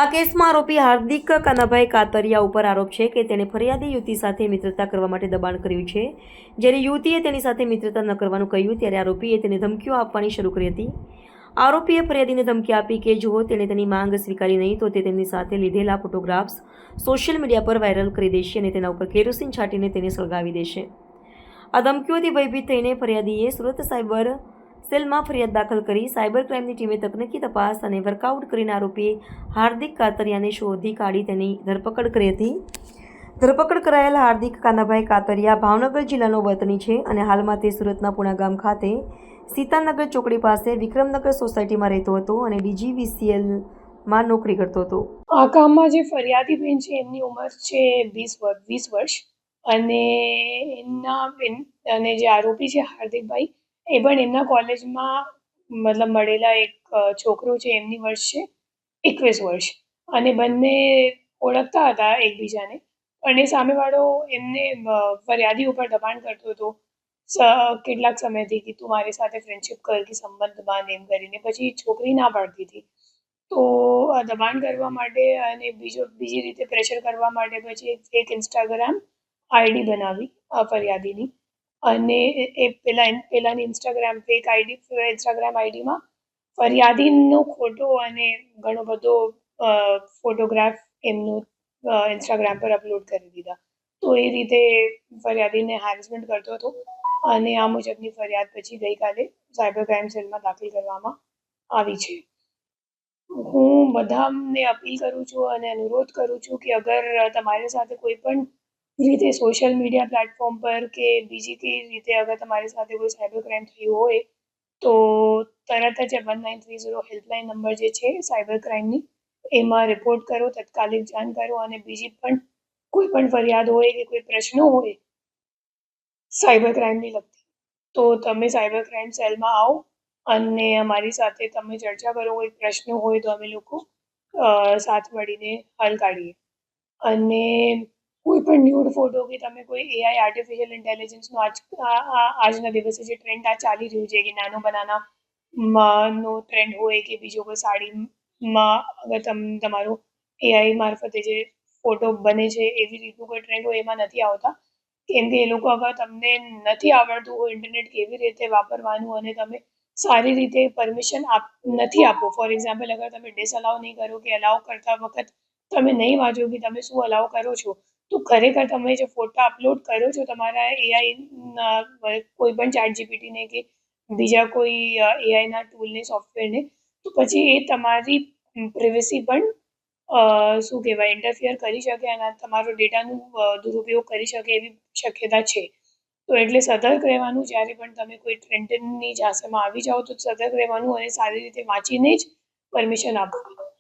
આ કેસમાં આરોપી હાર્દિક કાનાભાઈ કાતરિયા ઉપર આરોપ છે કે તેણે ફરિયાદી યુવતી સાથે મિત્રતા કરવા માટે દબાણ કર્યું છે. જ્યારે યુવતીએ તેની સાથે મિત્રતા ન કરવાનું કહ્યું ત્યારે આરોપીએ તેને ધમકીઓ આપવાની શરૂ કરી હતી. આરોપીએ ફરિયાદીને ધમકી આપી કે જો તેણે તેની માંગ સ્વીકારી નહીં તો તે તેમની સાથે લીધેલા ફોટોગ્રાફ્સ સોશિયલ મીડિયા પર વાયરલ કરી દેશે અને તેના ઉપર કેરોસીન છાંટીને તેને સળગાવી દેશે. આ ધમકીઓથી ભયભીત થઈને ફરિયાદીએ સુરત સાયબર સેલમાં ફરિયાદ દાખલ કરી. સાયબર ક્રાઇમની ટીમે તકનીકી તપાસ અને વર્કઆઉટ કરીને આરોપી હાર્દિક કાતરિયાને શોધી કાઢી તેની ધરપકડ કરી હતી. ધરપકડ કરાયેલ હાર્દિક કાનાભાઈ કાતરિયા ભાવનગર જિલ્લાનો વતની છે અને હાલમાં તે સુરતના પુણા ગામ ખાતે સીતાનગર ચોકડી પાસે વિક્રમનગર સોસાયટીમાં રહેતો હતો અને DGVCLમાં નોકરી કરતો હતો. આ કામમાં જે ફરિયાદી બેન છે એમની ઉંમર છે 20 વર્ષ અને અને જે આરોપી છે હાર્દિકભાઈ એ પણ એમના કોલેજમાં મતલબ મળેલા એક છોકરો છે એમની વર્ષ છે 21 વર્ષ અને બંને ઓળખતા હતા એકબીજાને. અને સામેવાળો એમને ફરિયાદી ઉપર દબાણ કરતો હતો કેટલાક સમયથી કે તું મારી સાથે ફ્રેન્ડશિપ કર કે સંબંધ બાંધ એમ કરીને. પછી છોકરી ના પાડતી હતી તો દબાણ કરવા માટે અને બીજી રીતે પ્રેશર કરવા માટે પછી એક ઇન્સ્ટાગ્રામ આઈડી બનાવી ફરિયાદીની અને એ પહેલાની ઇન્સ્ટાગ્રામ આઈડીમાં ફરિયાદીનો ખોટો અને ઘણો બધો ફોટોગ્રાફ એમનું ઇન્સ્ટાગ્રામ પર અપલોડ કરી દીધા. તો એ રીતે ફરિયાદીને હેરેસમેન્ટ કરતો હતો અને આ મુજબની ફરિયાદ પછી ગઈકાલે સાયબર ક્રાઇમ સેલમાં દાખલ કરવામાં આવી છે. હું બધાને અપીલ કરું છું અને અનુરોધ કરું છું કે અગર તમારી સાથે કોઈ પણ રીતે સોશિયલ મીડિયા પ્લેટફોર્મ પર કે બીજી કઈ રીતે અગર તમારી સાથે કોઈ સાયબર ક્રાઇમ થયું હોય તો તરત જ 1930 હેલ્પલાઇન નંબર જે છે સાયબર ક્રાઇમની એમાં રિપોર્ટ કરો, તાત્કાલિક જાણ કરો અને બીજી પણ કોઈ પણ ફરિયાદ હોય કે કોઈ પ્રશ્નો હોય સાયબર ક્રાઇમની લગતી તો તમે સાયબર ક્રાઇમ સેલમાં આવો અને અમારી સાથે તમે ચર્ચા કરો. કોઈ પ્રશ્નો હોય તો અમે લોકો સાથ મળીને હલ કાઢીએ. અને કોઈ પણ ન્યૂડ ફોટો કે તમે કોઈ AI આર્ટિફિશિયલ ઇન્ટેલિજન્સનો આજના દિવસે જે ટ્રેન્ડ ચાલી રહ્યું છે કે નાનો બનાનાનો ટ્રેન્ડ હોય કે બીજો કોઈ સાડીમાં અગર તમારો AI મારફતે જે ફોટો બને છે એવી રીતનું કોઈ ટ્રેન્ડ હોય એમાં નથી આવતા. કેમ કે એ લોકો અગર તમને નથી આવડતું હોય ઇન્ટરનેટ કેવી રીતે વાપરવાનું અને તમે સારી રીતે પરમિશન નથી આપો. ફોર એક્ઝામ્પલ અગર તમે ડિસઅલાઉ નહીં કરો કે અલાઉ કરતા વખત તમે નહીં વાંચો કે તમે શું અલાઉ કરો છો તો ખરેખર તમે જે ફોટા અપલોડ કરો છો તમારા AI કોઈ પણ ChatGPTને કે બીજા કોઈ AIના ટૂલને સોફ્ટવેરને તો પછી એ તમારી પ્રિવસી પણ શું કહેવાય ઇન્ટરફિયર કરી શકે અને તમારો ડેટાનું દુરુપયોગ કરી શકે એવી શક્યતા છે. તો એટલે સતર્ક રહેવાનું. જ્યારે પણ તમે કોઈ ટ્રેન્ડની ઝાંસામાં આવી જાઓ તો સતર્ક રહેવાનું અને સારી રીતે વાંચીને જ પરમિશન આપો.